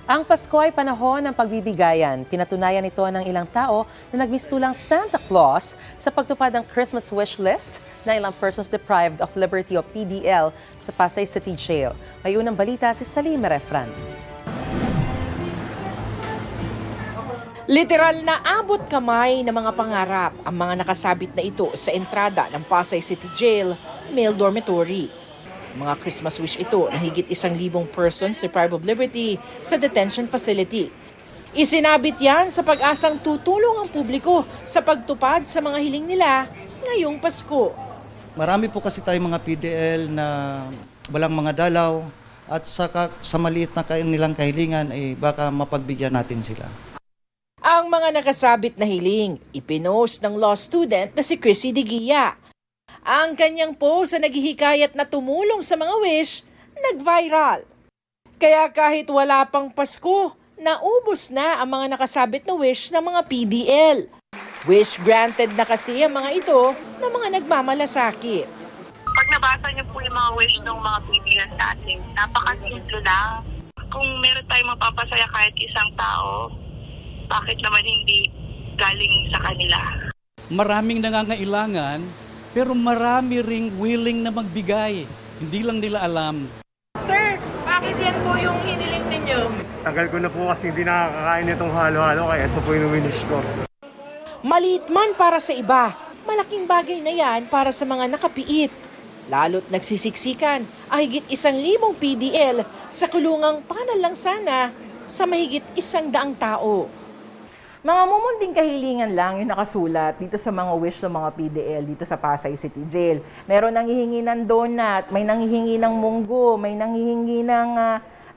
Ang Pasko ay panahon ng pagbibigayan. Pinatunayan ito ng ilang tao na nagmistulang Santa Claus sa pagtupad ng Christmas wish list ng ilang persons deprived of liberty o PDL sa Pasay City Jail. May unang balita si Salima Refran. Literal na abot kamay ng mga pangarap ang mga nakasabit na ito sa entrada ng Pasay City Jail male dormitory. Mga Christmas wish ito na higit 1,000 persons deprived of liberty sa detention facility. Isinabit yan sa pag-asang tutulong ang publiko sa pagtupad sa mga hiling nila ngayong Pasko. Marami po kasi tayong mga PDL na walang mga dalaw at sa maliit na nilang kahilingan baka mapagbigyan natin sila. Ang mga nakasabit na hiling, ipinost ng law student na si Chrissy Digia. Ang kanyang post na naghihikayat na tumulong sa mga wish, nag-viral. Kaya kahit wala pang Pasko, naubos na ang mga nakasabit na wish ng mga PDL. Wish granted na kasi ang mga ito ng mga nagmamalasakit. Pag nabasa niyo po yung mga wish ng mga PDL natin, napakasimple lang. Kung meron tayong mapapasaya kahit isang tao, bakit naman hindi galing sa kanila? Maraming nangangailangan, pero marami ring willing na magbigay. Hindi lang nila alam. Sir, bakit yan po yung hiniling ninyo? Tagal ko na po kasi hindi nakakakain itong halo-halo kaya ito po yung winish ko. Maliit man para sa iba, malaking bagay na yan para sa mga nakapiit. Lalo't nagsisiksikan ang higit 1,000 PDL sa kulungang panal lang sana sa mahigit 100 tao. Mga mumunting kahilingan lang yung nakasulat dito sa mga wish ng mga PDL dito sa Pasay City Jail. Meron nanghihingi ng donut, may nanghihingi ng munggo, may nanghihingi ng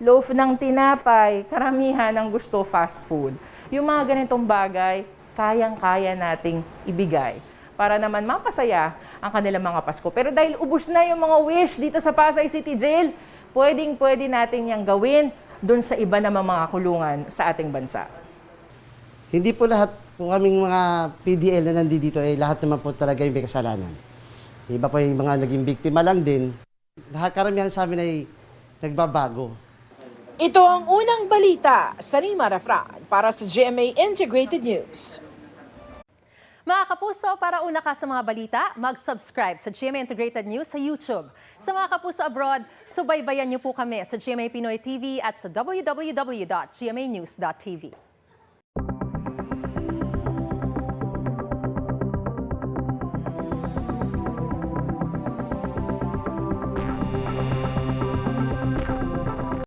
loaf ng tinapay, karamihan ng gusto fast food. Yung mga ganitong bagay, kayang-kaya nating ibigay para naman mapasaya ang kanilang mga Pasko. Pero dahil ubos na yung mga wish dito sa Pasay City Jail, pwedeng-pwede natin yang gawin doon sa iba namang mga kulungan sa ating bansa. Hindi po lahat po kaming mga PDL na nandito lahat naman po talaga yung may kasalanan. Iba po yung mga naging biktima lang din. Lahat karamihan sa amin ay nagbabago. Ito ang unang balita sa Salima Refran para sa GMA Integrated News. Mga kapuso, para una ka sa mga balita, mag-subscribe sa GMA Integrated News sa YouTube. Sa mga kapuso abroad, subaybayan niyo po kami sa GMA Pinoy TV at sa www.gmanews.tv.